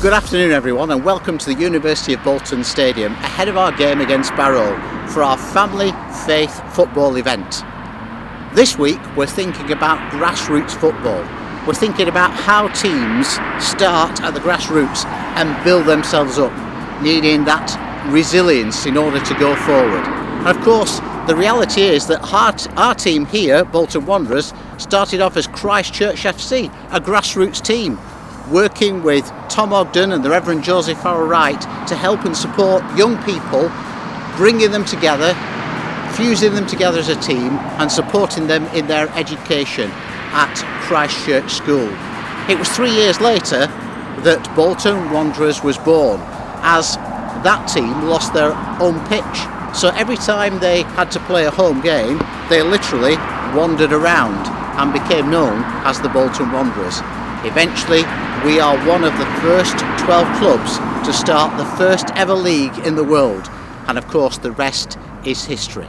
Good afternoon everyone, and welcome to the University of Bolton Stadium ahead of our game against Barrow for our Family Faith football event. This week we're thinking about grassroots football. We're thinking about how teams start at the grassroots and build themselves up, needing that resilience in order to go forward. And of course, the reality is that our team here, Bolton Wanderers, started off as Christchurch FC, a grassroots team, working with Tom Ogden and the Reverend Joseph Farrell-Wright to help and support young people, bringing them together, fusing them together as a team and supporting them in their education at Christchurch School. It was 3 years later that Bolton Wanderers was born, as that team lost their own pitch. So every time they had to play a home game, they literally wandered around and became known as the Bolton Wanderers. Eventually, we are one of the first 12 clubs to start the first ever league in the world, and of course the rest is history.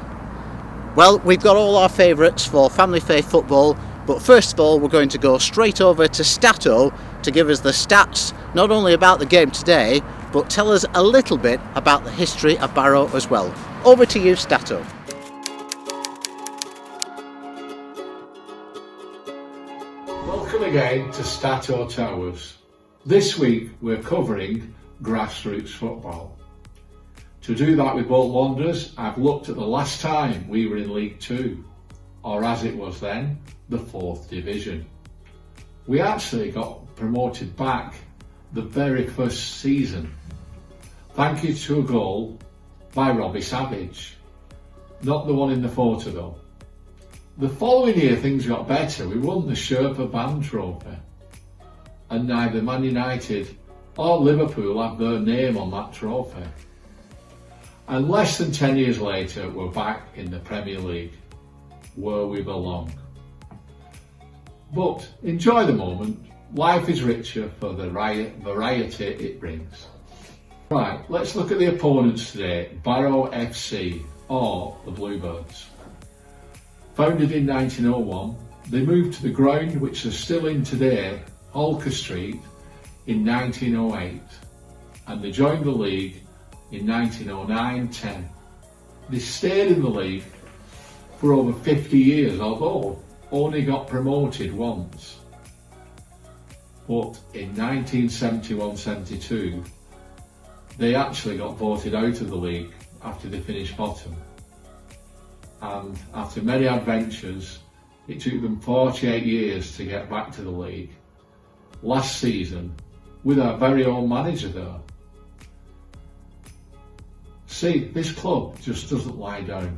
Well, we've got all our favourites for Family Faith football, but first of all we're going to go straight over to Stato to give us the stats, not only about the game today, but tell us a little bit about the history of Barrow as well. Over to you, Stato. Welcome again to Stato Towers. This week we're covering grassroots football. To do that with Bolton Wanderers, I've looked at the last time we were in League 2, or as it was then, the 4th Division. We actually got promoted back the very first season, thank you to a goal by Robbie Savage. Not the one in the photo though. The following year things got better. We won the Sherpa Band Trophy, and neither Man United or Liverpool have their name on that trophy. And less than 10 years later we're back in the Premier League, where we belong. But enjoy the moment, life is richer for the variety it brings. Right, let's look at the opponents today. Barrow FC, or the Bluebirds. Founded in 1901, they moved to the ground which they're still in today, Holker Street, in 1908, and they joined the league in 1909-10. They stayed in the league for over 50 years, although only got promoted once. But in 1971-72, they actually got voted out of the league after they finished bottom. And after many adventures, it took them 48 years to get back to the league. Last season, with our very own manager there. See, this club just doesn't lie down,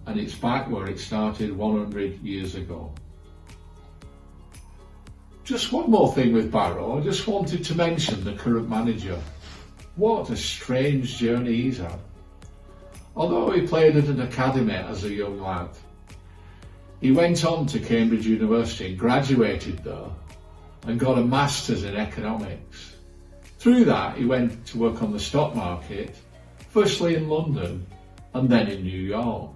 and it's back where it started 100 years ago. Just one more thing with Barrow, I just wanted to mention the current manager. What a strange journey he's had. Although he played at an academy as a young lad, he went on to Cambridge University and graduated there and got a master's in economics. Through that he went to work on the stock market, firstly in London and then in New York,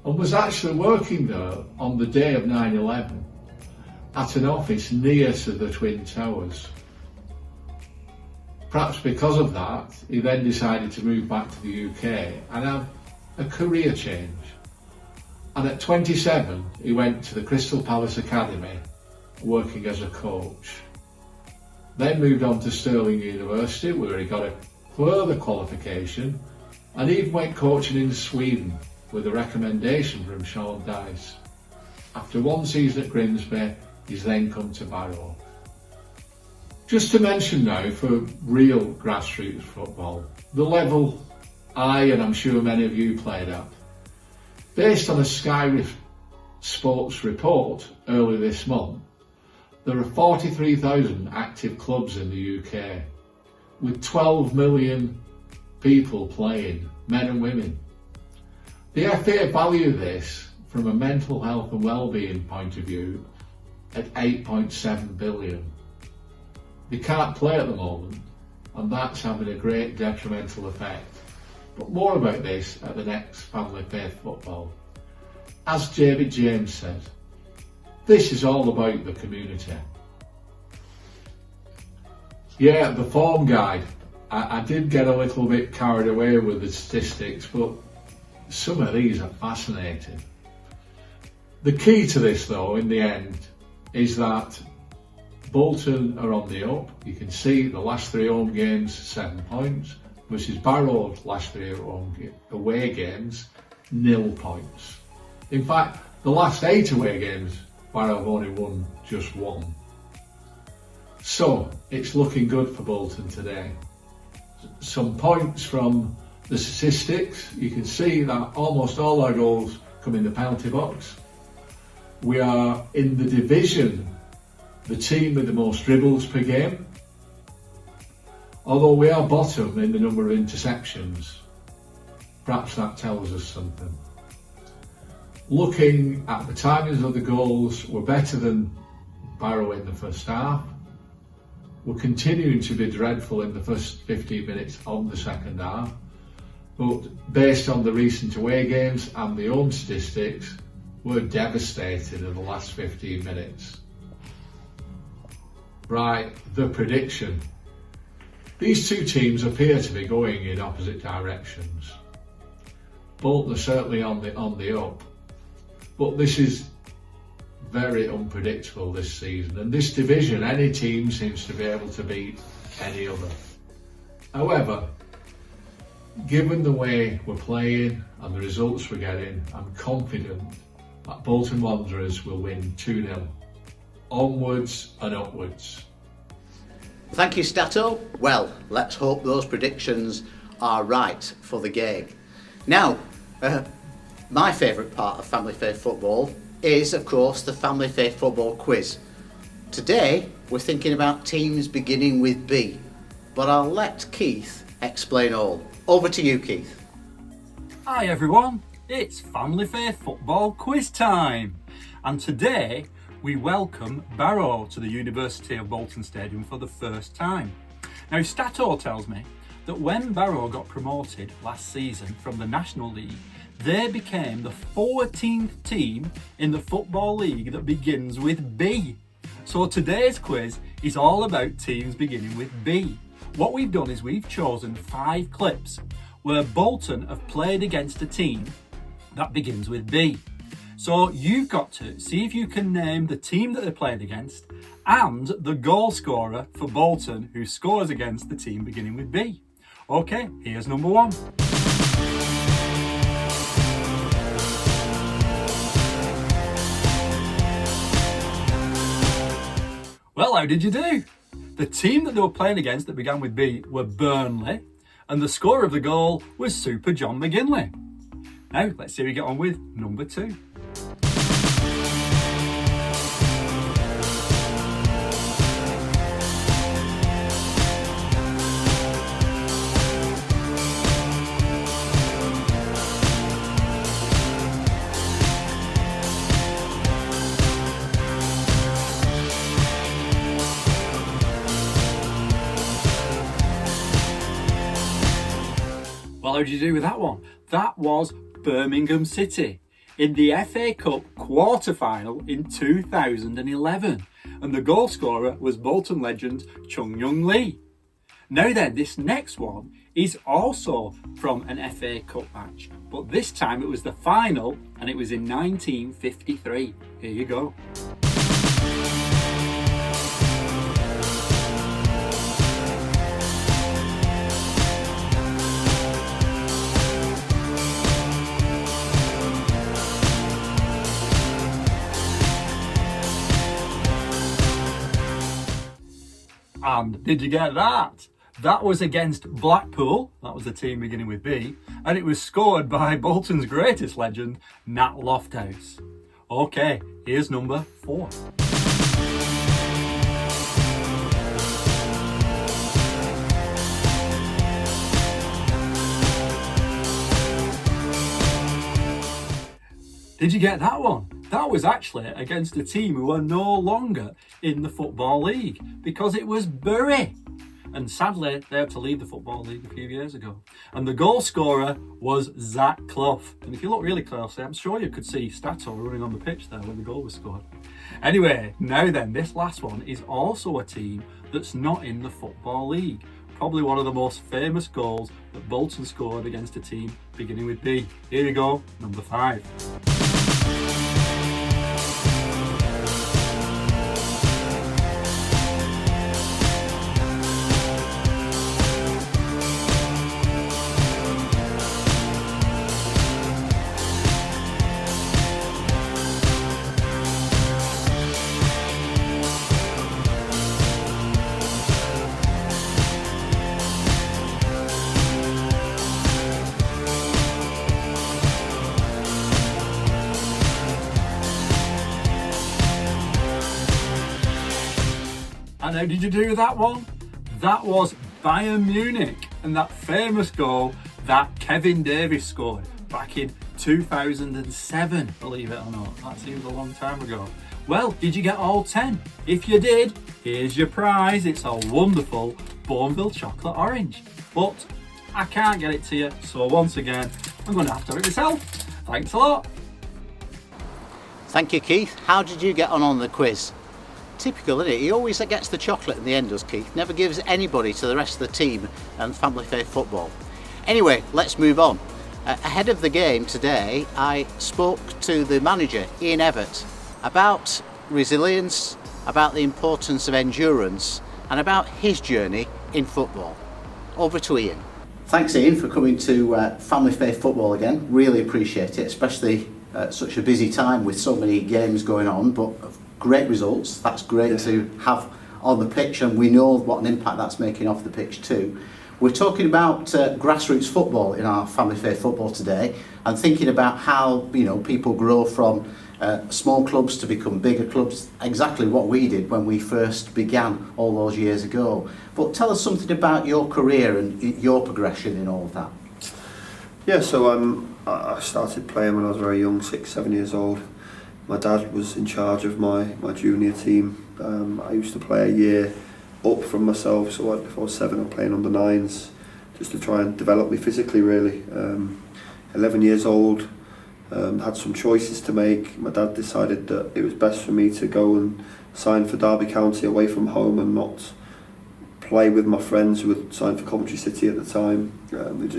and was actually working there on the day of 9/11 at an office near to the Twin Towers. Perhaps because of that, he then decided to move back to the UK and have a career change. And at 27, he went to the Crystal Palace Academy, working as a coach. Then moved on to Stirling University, where he got a further qualification, and even went coaching in Sweden with a recommendation from Sean Dyche. After one season at Grimsby, he's then come to Barrow. Just to mention now, for real grassroots football, the level I, and I'm sure many of you, played at. Based on a Sky Sports report earlier this month, there are 43,000 active clubs in the UK, with 12 million people playing, men and women. The FA value this from a mental health and well-being point of view at 8.7 billion. They can't play at the moment, and that's having a great detrimental effect. But more about this at the next Family Faith Football. As David James said, this is all about the community. Yeah, the form guide. I did get a little bit carried away with the statistics, but some of these are fascinating. The key to this, though, in the end, is that Bolton are on the up. You can see the last 3 home games, 7 points, versus Barrow's last 3 away games, 0 points. In fact, the last 8 away games, Barrow have only won just 1. So, it's looking good for Bolton today. Some points from the statistics. You can see that almost all our goals come in the penalty box. We are in the division, the team with the most dribbles per game. Although we are bottom in the number of interceptions, perhaps that tells us something. Looking at the timings of the goals, we're better than Barrow in the first half. We're continuing to be dreadful in the first 15 minutes of the second half. But based on the recent away games and the home statistics, we're devastated in the last 15 minutes. Right, the prediction. These two teams appear to be going in opposite directions. Bolton are certainly on the up, but this is very unpredictable this season. And this division, any team seems to be able to beat any other. However, given the way we're playing and the results we're getting, I'm confident that Bolton Wanderers will win 2-0. Onwards and upwards. Thank you, Stato. Well, let's hope those predictions are right for the game. Now, my favourite part of Family Faith Football is, of course, the Family Faith Football quiz. Today, we're thinking about teams beginning with B, but I'll let Keith explain all. Over to you, Keith. Hi everyone, it's Family Faith Football quiz time, and today we welcome Barrow to the University of Bolton Stadium for the first time. Now, Stato tells me that when Barrow got promoted last season from the National League, they became the 14th team in the Football League that begins with B. So today's quiz is all about teams beginning with B. What we've done is we've chosen 5 clips where Bolton have played against a team that begins with B. So you've got to see if you can name the team that they played against and the goal scorer for Bolton who scores against the team beginning with B. Okay, here's number 1. Well, how did you do? The team that they were playing against that began with B were Burnley, and the scorer of the goal was Super John McGinley. Now, let's see how we get on with number 2. Well, how did you do with that one? That was Birmingham City in the FA Cup quarter-final in 2011. And the goal scorer was Bolton legend Chung Young Lee. Now then, this next one is also from an FA Cup match. But this time it was the final and it was in 1953. Here you go. And did you get that? That was against Blackpool, that was the team beginning with B, and it was scored by Bolton's greatest legend, Nat Lofthouse. Okay, here's number 4. Did you get that one? That was actually against a team who are no longer in the Football League because it was Bury. And sadly, they had to leave the Football League a few years ago. And the goal scorer was Zach Clough. And if you look really closely, I'm sure you could see Stato running on the pitch there when the goal was scored. Anyway, now then, this last one is also a team that's not in the Football League. Probably one of the most famous goals that Bolton scored against a team beginning with B. Here you go, number 5. And how did you do that one? That was Bayern Munich, and that famous goal that Kevin Davies scored back in 2007, believe it or not. That seems a long time ago. Well, did you get all 10? If you did, here's your prize. It's a wonderful Bourneville chocolate orange. But I can't get it to you, so once again, I'm going to have to have it myself. Thanks a lot. Thank you, Keith. How did you get on the quiz? Typical, isn't it? He always gets the chocolate in the end, does Keith? Never gives anybody to the rest of the team and Family Faith Football. Anyway, let's move on. Ahead of the game today, I spoke to the manager, Ian Evett, about resilience, about the importance of endurance, and about his journey in football. Over to Ian. Thanks, Ian, for coming to Family Faith Football again. Really appreciate it, especially such a busy time with so many games going on, but great results. That's great to have on the pitch, and we know what an impact that's making off the pitch too. We're talking about grassroots football in our Family Faith Football today, and thinking about how people grow from small clubs to become bigger clubs. Exactly what we did when we first began all those years ago. But tell us something about your career and your progression in all of that. Yeah, so I started playing when I was very young, 6-7 years old. My dad was in charge of my junior team. I used to play a year up from myself, so if I was 7, I'm playing under 9s, just to try and develop me physically, really. 11 years old, had some choices to make. My dad decided that it was best for me to go and sign for Derby County away from home and not play with my friends who had signed for Coventry City at the time.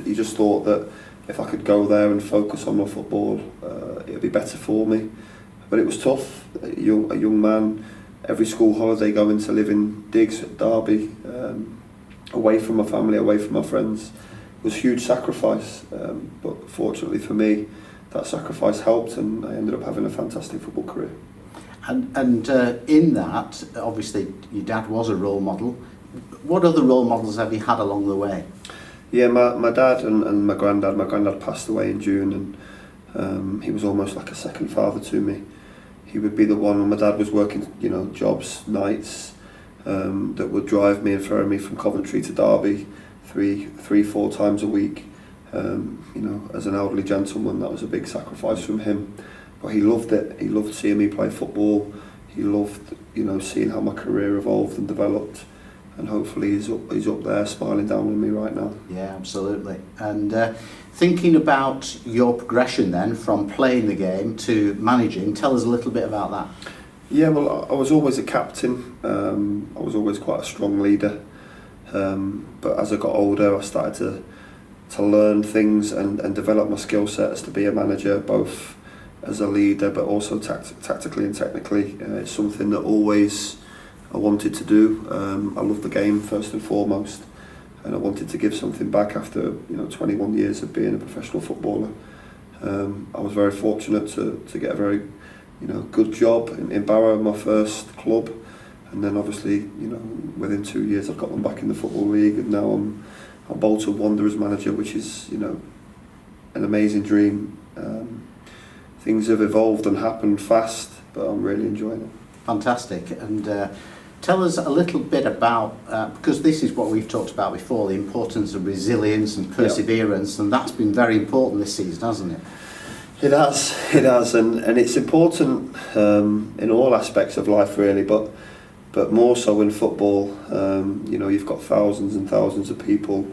He just thought that if I could go there and focus on my football, it would be better for me. But it was tough. A young man, every school holiday going to live in digs at Derby, away from my family, away from my friends. It was a huge sacrifice, but fortunately for me, that sacrifice helped, and I ended up having a fantastic football career. And in that, obviously, your dad was a role model. What other role models have you had along the way? Yeah, my dad and my granddad. My granddad passed away in June, and he was almost like a second father to me. He would be the one when my dad was working, jobs, nights, that would drive me and ferry me from Coventry to Derby 3-4 times a week. As an elderly gentleman, that was a big sacrifice from him. But he loved it. He loved seeing me play football. He loved, seeing how my career evolved and developed. And hopefully he's up there smiling down on me right now. Yeah, absolutely. And thinking about your progression then from playing the game to managing, tell us a little bit about that. Yeah, well, I was always a captain. I was always quite a strong leader. But as I got older, I started to learn things and develop my skill set as to be a manager, both as a leader but also tactically and technically. It's something that always I wanted to do. I love the game first and foremost, and I wanted to give something back after 21 years of being a professional footballer. I was very fortunate to get a very good job in Barrow, my first club, and then obviously within 2 years I got them back in the Football League, and now I'm Bolton Wanderers manager, which is an amazing dream. Things have evolved and happened fast, but I'm really enjoying it. Fantastic. And tell us a little bit about, because this is what we've talked about before, the importance of resilience and perseverance, and that's been very important this season, hasn't it? It has, and it's important in all aspects of life, really, but more so in football. You've got thousands and thousands of people,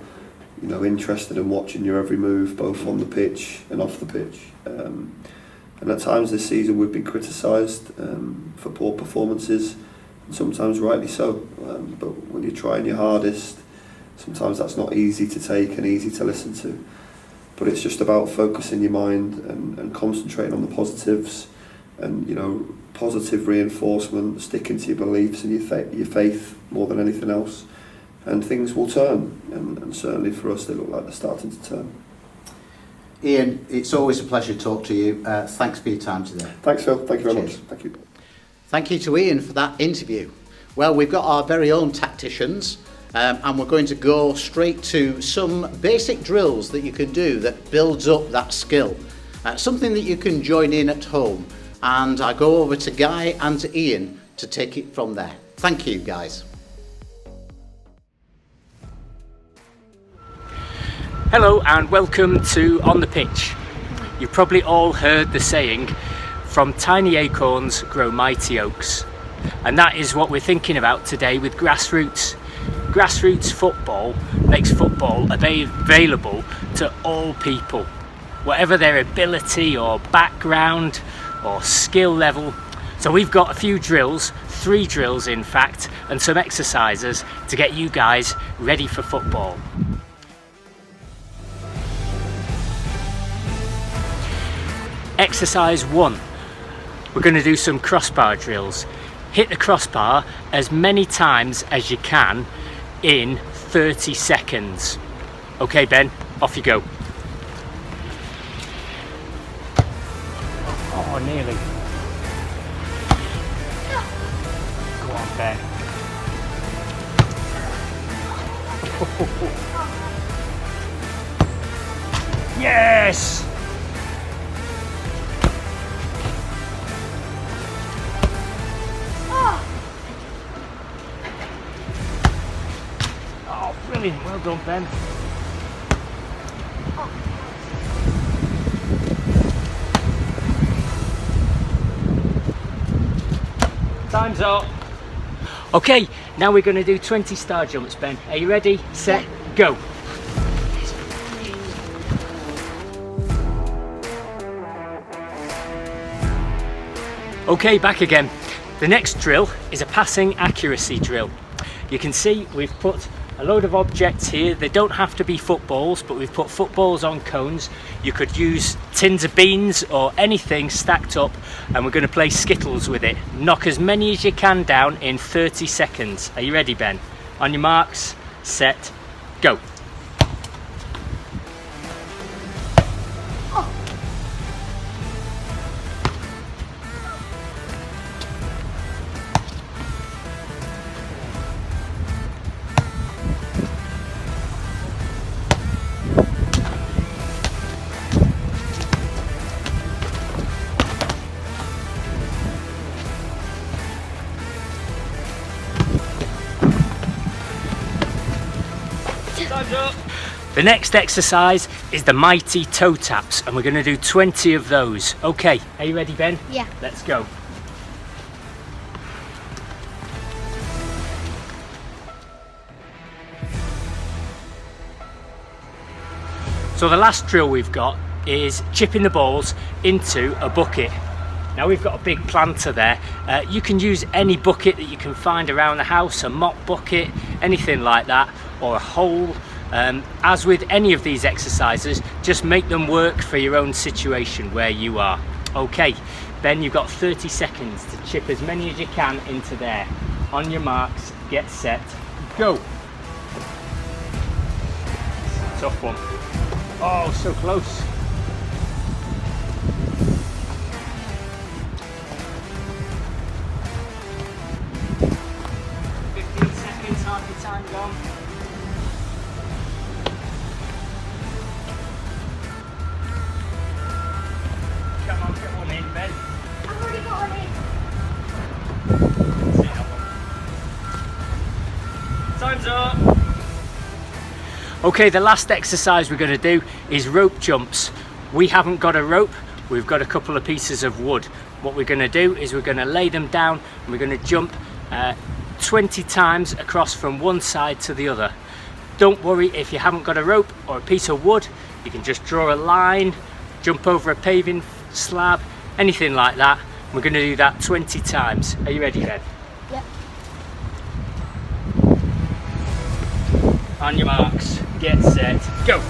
interested in watching your every move, both on the pitch and off the pitch. And at times this season we've been criticised for poor performances. sometimes rightly so. But when you're trying your hardest, sometimes that's not easy to take and easy to listen to. But it's just about focusing your mind and concentrating on the positives, and positive reinforcement, sticking to your beliefs and your faith more than anything else, and things will turn. And certainly for us, they look like they're starting to turn. Ian, it's always a pleasure to talk to you. Thanks for your time today. Thanks, Phil. Thank you very Cheers. much. Thank you. Thank you to Ian for that interview. Well, we've got our very own tacticians, and we're going to go straight to some basic drills that you can do that builds up that skill. Something that you can join in at home. And I go over to Guy and to Ian to take it from there. Thank you, guys. Hello and welcome to On the Pitch. You've probably all heard the saying, from tiny acorns grow mighty oaks. And that is what we're thinking about today with Grassroots. Grassroots football makes football available to all people, whatever their ability or background or skill level. So we've got a few drills, 3 drills in fact, and some exercises to get you guys ready for football. Exercise 1, we're going to do some crossbar drills. Hit the crossbar as many times as you can in 30 seconds. Okay Ben, off you go. Oh, nearly. Go on Ben. Yes! Oh, brilliant. Well done, Ben. Time's up. Okay, now we're going to do 20 star jumps, Ben. Are you ready? Set, go. Okay, back again. The next drill is a passing accuracy drill. You can see we've put a load of objects here. They don't have to be footballs, but we've put footballs on cones. You could use tins of beans or anything stacked up, and we're going to play skittles with it. Knock as many as you can down in 30 seconds. Are you ready, Ben? On your marks, set, go. Time's up. The next exercise is the mighty toe taps, and we're going to do 20 of those. Okay, are you ready, Ben? Yeah. Let's go. So the last drill we've got is chipping the balls into a bucket. Now we've got a big planter there. You can use any bucket that you can find around the house, a mop bucket, anything like that, or a hole. As with any of these exercises, just make them work for your own situation where you are. Okay, Ben, you've got 30 seconds to chip as many as you can into there. On your marks, get set, go. Tough one. Oh, so close. Half your time gone. Come on, get one in, Ben. I've already got one in. Time's up. Okay, the last exercise we're going to do is rope jumps. We haven't got a rope, we've got a couple of pieces of wood. What we're going to do is we're going to lay them down and we're going to jump 20 times across from one side to the other. Don't worry if you haven't got a rope or a piece of wood, you can just draw a line, jump over a paving slab, anything like that. We're going to do that 20 times. Are you ready, Ben? Yep. On your marks, get set, go.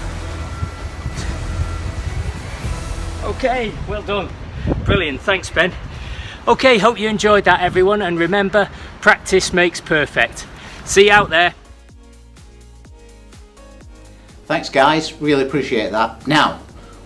Okay, well done. Brilliant, thanks Ben. Okay, hope you enjoyed that everyone, and remember, practice makes perfect. See you out there. Thanks guys, really appreciate that. Now,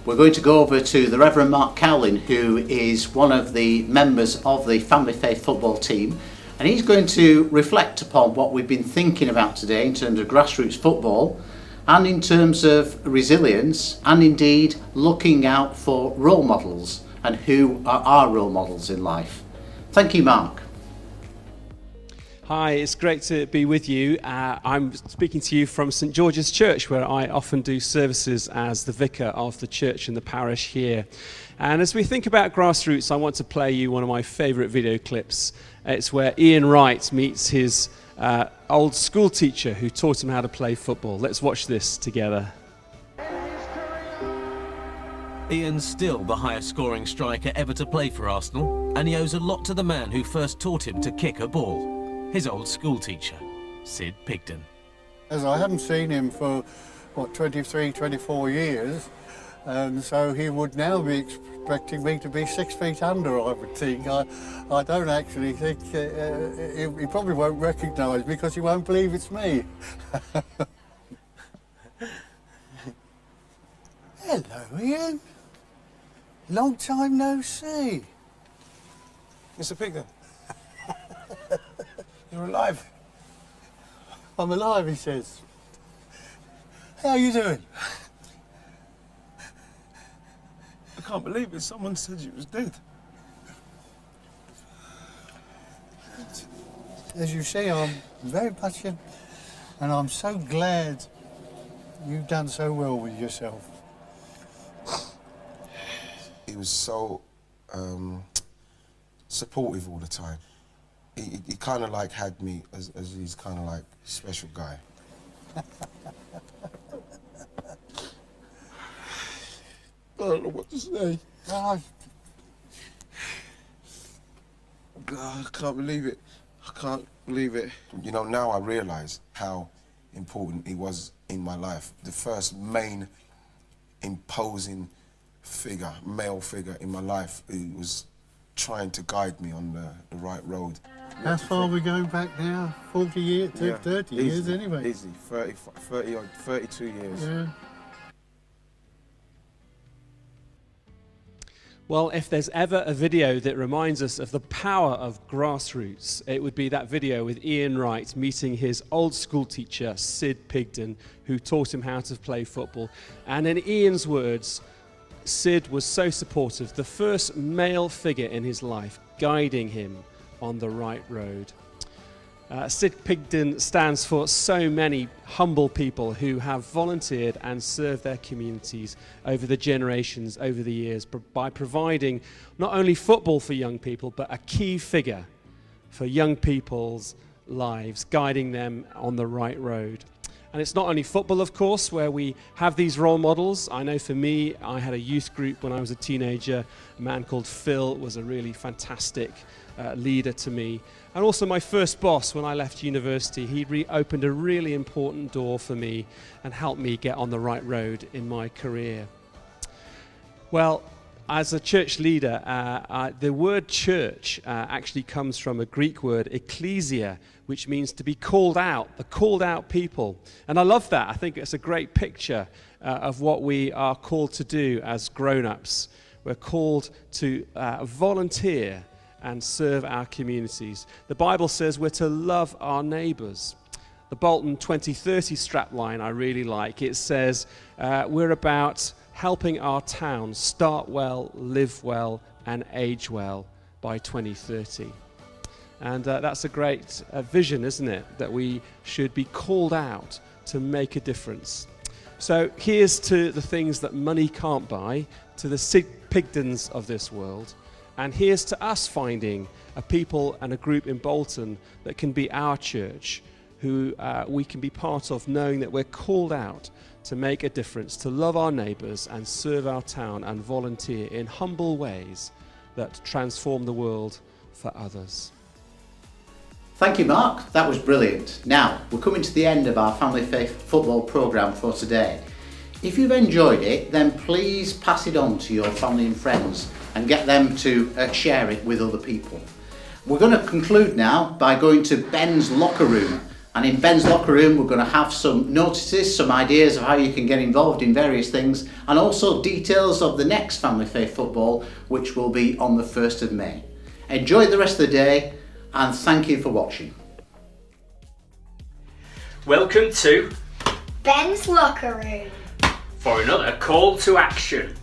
we're going to go over to the Reverend Mark Cowlin, who is one of the members of the Family Faith football team, and he's going to reflect upon what we've been thinking about today in terms of grassroots football and in terms of resilience, and indeed looking out for role models and who are our role models in life. Thank you, Mark. Hi, it's great to be with you. I'm speaking to you from St George's Church, where I often do services as the vicar of the church in the parish here. And as we think about Grassroots, I want to play you one of my favourite video clips. It's where Ian Wright meets his old school teacher who taught him how to play football. Let's watch this together. Ian's still the highest scoring striker ever to play for Arsenal, and he owes a lot to the man who first taught him to kick a ball, his old school teacher, Sid Pigden. As I hadn't seen him for, 23, 24 years, and so he would now be expecting me to be 6 feet under, I would think. I don't actually think, he probably won't recognise me because he won't believe it's me. Hello, Ian. Long time no see. Mr. Pigden, you're alive. I'm alive, he says. How are you doing? I can't believe it. Someone said you was dead. As you see, I'm very patient, and I'm so glad you've done so well with yourself. He was so supportive all the time. He kind of like had me as his kind of like special guy. I don't know what to say. Oh, I can't believe it. I can't believe it. You know, now I realise how important he was in my life. The first main imposing figure, male figure in my life, who was trying to guide me on the right road. how far are we going back now? 40 years, 30 years easy, anyway. Easy, 32 years. Yeah. Well, if there's ever a video that reminds us of the power of Grassroots, it would be that video with Ian Wright meeting his old school teacher, Sid Pigden, who taught him how to play football. And in Ian's words, Sid was so supportive, the first male figure in his life, guiding him on the right road. Sid Pigden stands for so many humble people who have volunteered and served their communities over the generations, over the years, by providing not only football for young people, but a key figure for young people's lives, guiding them on the right road. And it's not only football, of course, where we have these role models. I know for me, I had a youth group when I was a teenager. A man called Phil was a really fantastic leader to me. And also my first boss when I left university, he opened a really important door for me and helped me get on the right road in my career. Well, as a church leader, the word church actually comes from a Greek word, ecclesia, which means to be called out, the called out people. And I love that. I think it's a great picture of what we are called to do as grown-ups. We're called to volunteer and serve our communities. The Bible says we're to love our neighbours. The Bolton 2030 strapline I really like. It says we're about helping our town start well, live well, and age well by 2030. And that's a great vision, isn't it? That we should be called out to make a difference. So here's to the things that money can't buy, to the Sid Pigdens of this world. And here's to us finding a people and a group in Bolton that can be our church, who we can be part of, knowing that we're called out to make a difference, to love our neighbours and serve our town and volunteer in humble ways that transform the world for others. Thank you, Mark. That was brilliant. Now, we're coming to the end of our Family Faith football programme for today. If you've enjoyed it, then please pass it on to your family and friends and get them to share it with other people. We're going to conclude now by going to Ben's locker room. And in Ben's locker room, we're going to have some notices, some ideas of how you can get involved in various things, and also details of the next Family Faith football, which will be on the 1st of May. Enjoy the rest of the day, and thank you for watching. Welcome to Ben's locker room. for another call to action.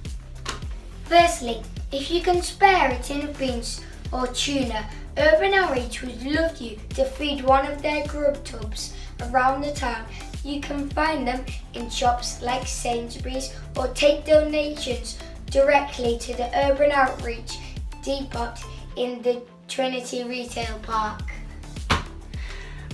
Firstly, if you can spare a tin of beans or tuna, Urban Outreach would love you to feed one of their grub tubs around the town. You can find them in shops like Sainsbury's or take donations directly to the Urban Outreach Depot in the Trinity Retail Park.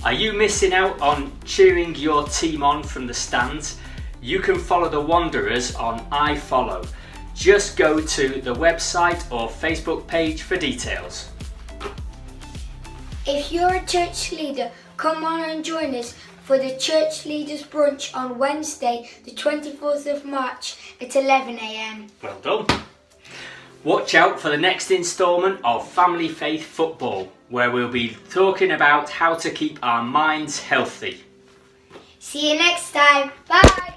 Are you missing out on cheering your team on from the stands? You can follow the Wanderers on iFollow. Just go to the website or Facebook page for details. If you're a church leader, come on and join us for the Church Leaders Brunch on Wednesday, the 24th of March at 11 a.m. Well done. Watch out for the next instalment of Family Faith Football, where we'll be talking about how to keep our minds healthy. See you next time. Bye.